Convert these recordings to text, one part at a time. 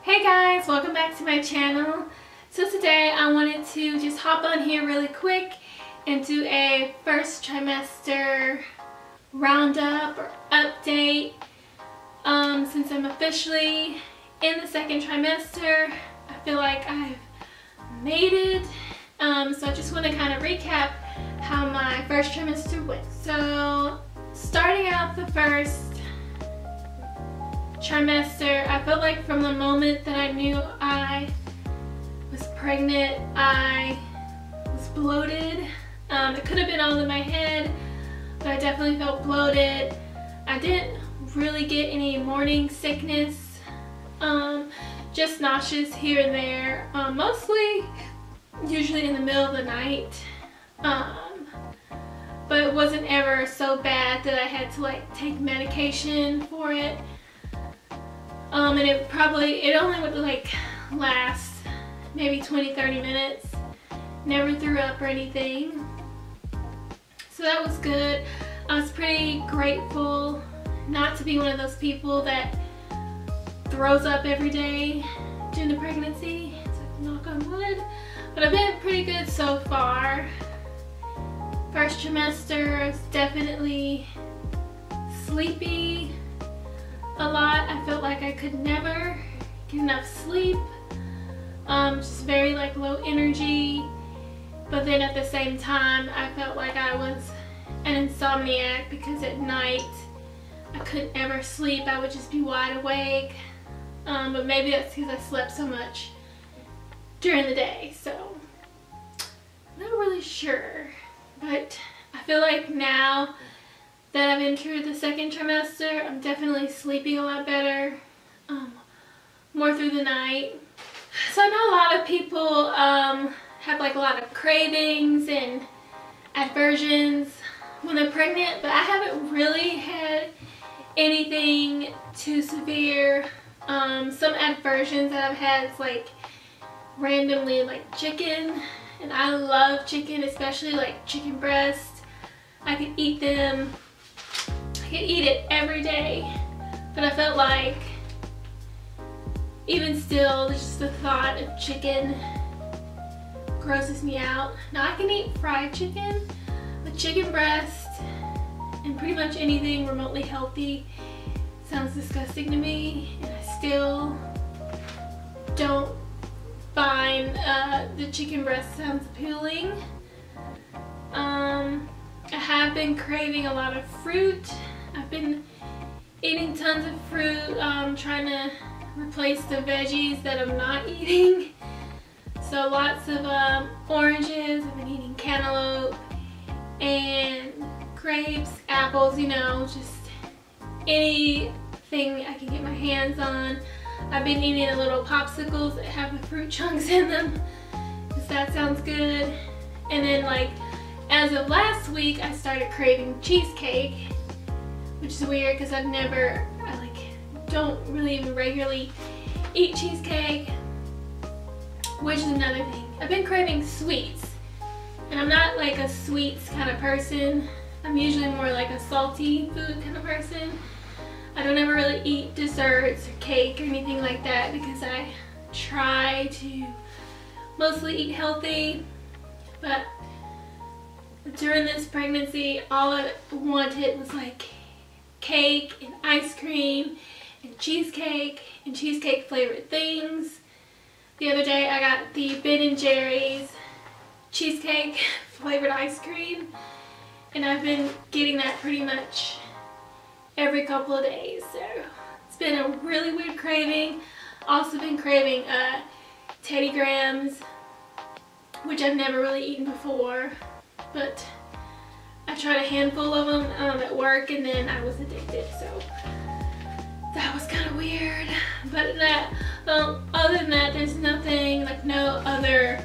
Hey guys, welcome back to my channel. So today I wanted to just hop on here really quick and do a first trimester roundup or update. Since I'm officially in the second trimester, I feel like I've made it. So I just want to kind of recap how my first trimester went. So starting out the first trimester, I felt like from the moment that I knew I was pregnant, I was bloated. It could have been all in my head, but I definitely felt bloated. I didn't really get any morning sickness, just nauseous here and there, mostly usually in the middle of the night, but it wasn't ever so bad that I had to like take medication for it. And it only would like last maybe 20-30 minutes. Never threw up or anything. So that was good. I was pretty grateful not to be one of those people that throws up every day during the pregnancy. It's like knock on wood. But I've been pretty good so far. First trimester, I was definitely sleepy a lot. I felt like I could never get enough sleep. Just very like low energy. But then at the same time, I felt like I was an insomniac because at night I couldn't ever sleep. I would just be wide awake. But maybe that's because I slept so much during the day. So I'm not really sure. But I feel like now that I've entered the second trimester, I'm definitely sleeping a lot better, more through the night. So I know a lot of people have like a lot of cravings and aversions when they're pregnant, but I haven't really had anything too severe. Some aversions that I've had is like randomly like chicken, and I love chicken, especially like chicken breast. I could eat them. I could eat it every day, but I felt like even still, just the thought of chicken grosses me out. Now I can eat fried chicken, but chicken breast and pretty much anything remotely healthy sounds disgusting to me, and I still don't find the chicken breast sounds appealing. I have been craving a lot of fruit. I've been eating tons of fruit, trying to replace the veggies that I'm not eating. So lots of oranges. I've been eating cantaloupe and grapes, apples, you know, just anything I can get my hands on. I've been eating the little popsicles that have the fruit chunks in them, because that sounds good. And then like as of last week, I started craving cheesecake, which is weird because I don't really even regularly eat cheesecake, which is another thing. I've been craving sweets, and I'm not like a sweets kind of person. I'm usually more like a salty food kind of person. I don't ever really eat desserts or cake or anything like that because I try to mostly eat healthy. But during this pregnancy, all I wanted was like cake and ice cream and cheesecake flavored things. The other day I got the Ben & Jerry's cheesecake flavored ice cream, and I've been getting that pretty much every couple of days. So it's been a really weird craving. Also been craving Teddy Grahams, which I've never really eaten before, but I tried a handful of them at work, and then I was addicted, so that was kind of weird. But other than that, there's nothing, like no other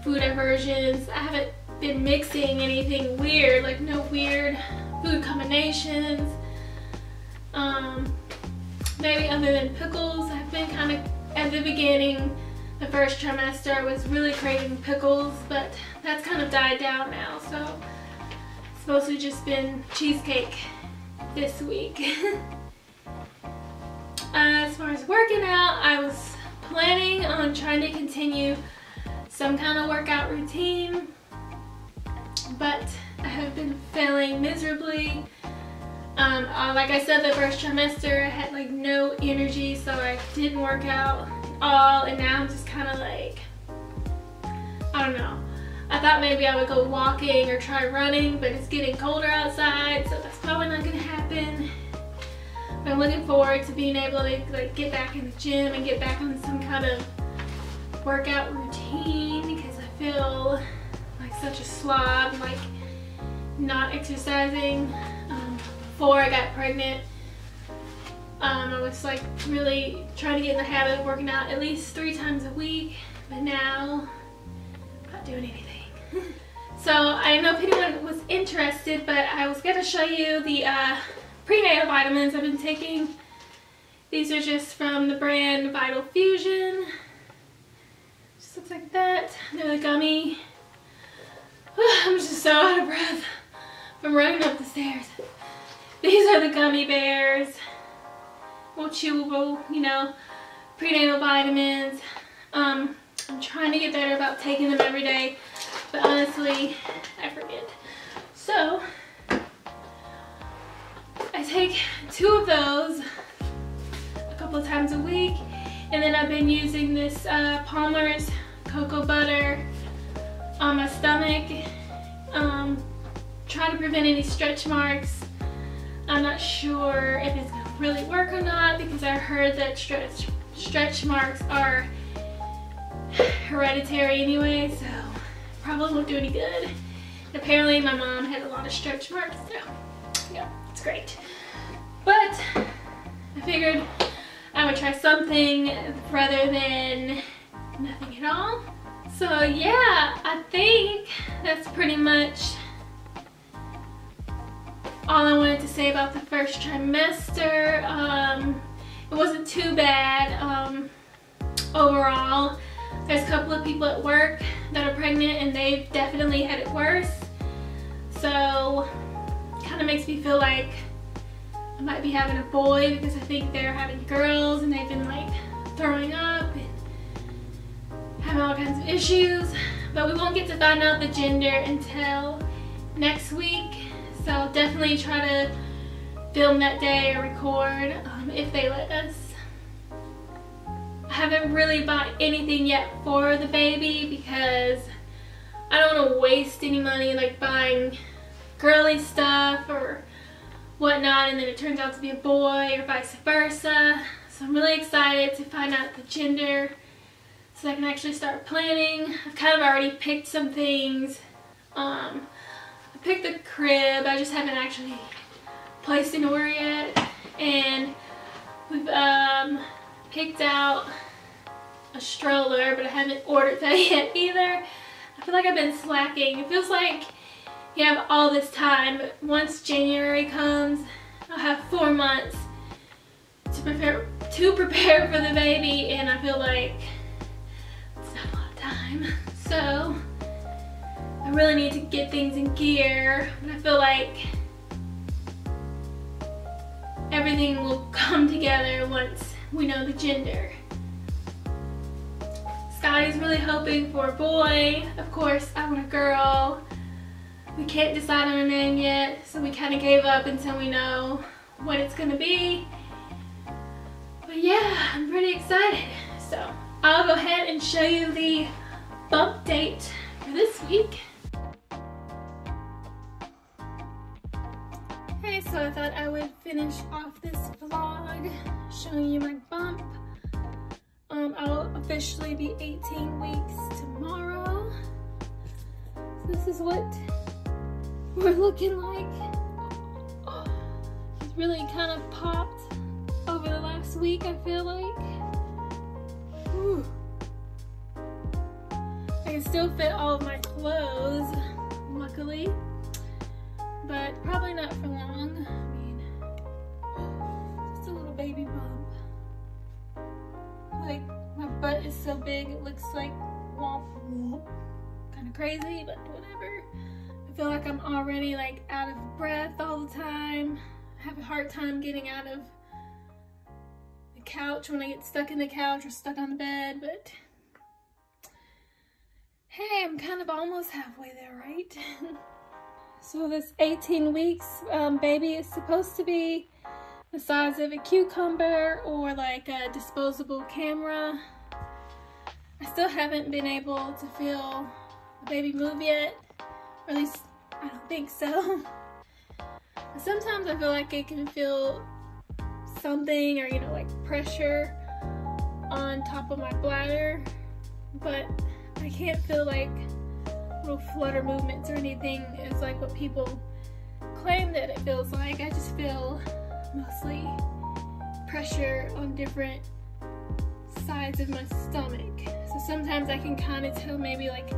food aversions. I haven't been mixing anything weird, like no weird food combinations. Maybe other than pickles. I've been kind of, at the beginning, the first trimester, I was really craving pickles, but that's kind of died down now, so it's mostly just been cheesecake this week. As far as working out, I was planning on trying to continue some kind of workout routine, but I have been failing miserably. Like I said, the first trimester I had like no energy, so I didn't work out at all, and now I'm just kind of like, I don't know. I thought maybe I would go walking or try running, but it's getting colder outside, so that's probably not gonna happen. But I'm looking forward to being able to like get back in the gym and get back on some kind of workout routine, because I feel like such a slob, like not exercising. Before I got pregnant, I was like really trying to get in the habit of working out at least 3 times a week, but now I'm not doing anything. So I don't know if anyone was interested, but I was going to show you the prenatal vitamins I've been taking. These are just from the brand Vital Fusion. Just looks like that. They're the gummy. I'm just so out of breath from running up the stairs. These are the gummy bears. More chewable, you know, prenatal vitamins. I'm trying to get better about taking them every day, but honestly, I forget. So, I take 2 of those a couple of times a week, and then I've been using this Palmer's cocoa butter on my stomach, trying to prevent any stretch marks. I'm not sure if it's gonna really work or not, because I heard that stretch marks are hereditary anyway, so probably won't do any good. Apparently my mom had a lot of stretch marks, so yeah, it's great. But I figured I would try something rather than nothing at all. So yeah, I think that's pretty much all I wanted to say about the first trimester. It wasn't too bad overall. There's a couple of people at work that are pregnant and they've definitely had it worse. So it kind of makes me feel like I might be having a boy, because I think they're having girls and they've been like throwing up and having all kinds of issues. But we won't get to find out the gender until next week. So I'll definitely try to film that day or record if they let us. I haven't really bought anything yet for the baby, because I don't want to waste any money like buying girly stuff or whatnot and then it turns out to be a boy, or vice versa. So I'm really excited to find out the gender so I can actually start planning. I've kind of already picked some things. I picked the crib, I just haven't actually placed an order yet, and we've picked out a stroller, but I haven't ordered that yet either. I feel like I've been slacking. It feels like you have all this time, but once January comes, I'll have 4 months to prepare for the baby, and I feel like it's not a lot of time. So I really need to get things in gear, but I feel like everything will come together once we know the gender. Scotty's really hoping for a boy. Of course, I want a girl. We can't decide on a name yet, so we kind of gave up until we know what it's gonna be. But yeah, I'm pretty excited. So I'll go ahead and show you the bump date for this week. Okay, so I thought I would finish off this vlog showing you my bump. I'll officially be 18 weeks tomorrow. So this is what we're looking like. Oh, it's really kind of popped over the last week, I feel like. Whew. I can still fit all of my clothes, luckily, but probably not for long. I mean, just a little baby bump. Like, my butt is so big it looks like womp womp. Kind of crazy, but whatever. I feel like I'm already like out of breath all the time. I have a hard time getting out of the couch when I get stuck in the couch or stuck on the bed, but hey, I'm kind of almost halfway there, right? So this 18 weeks baby is supposed to be the size of a cucumber or like a disposable camera. I still haven't been able to feel the baby move yet, or at least I don't think so. Sometimes I feel like I can feel something, or you know, like pressure on top of my bladder, but I can't feel like little flutter movements or anything. It's like what people claim that it feels like. I just feel mostly pressure on different sides of my stomach. So sometimes I can kind of tell maybe like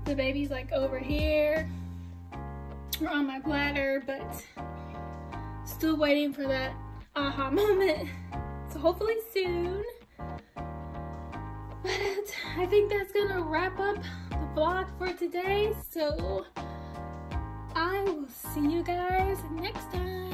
the baby's like over here or on my bladder, but still waiting for that aha moment. So hopefully soon. But I think that's gonna wrap up the vlog for today. So I will see you guys next time.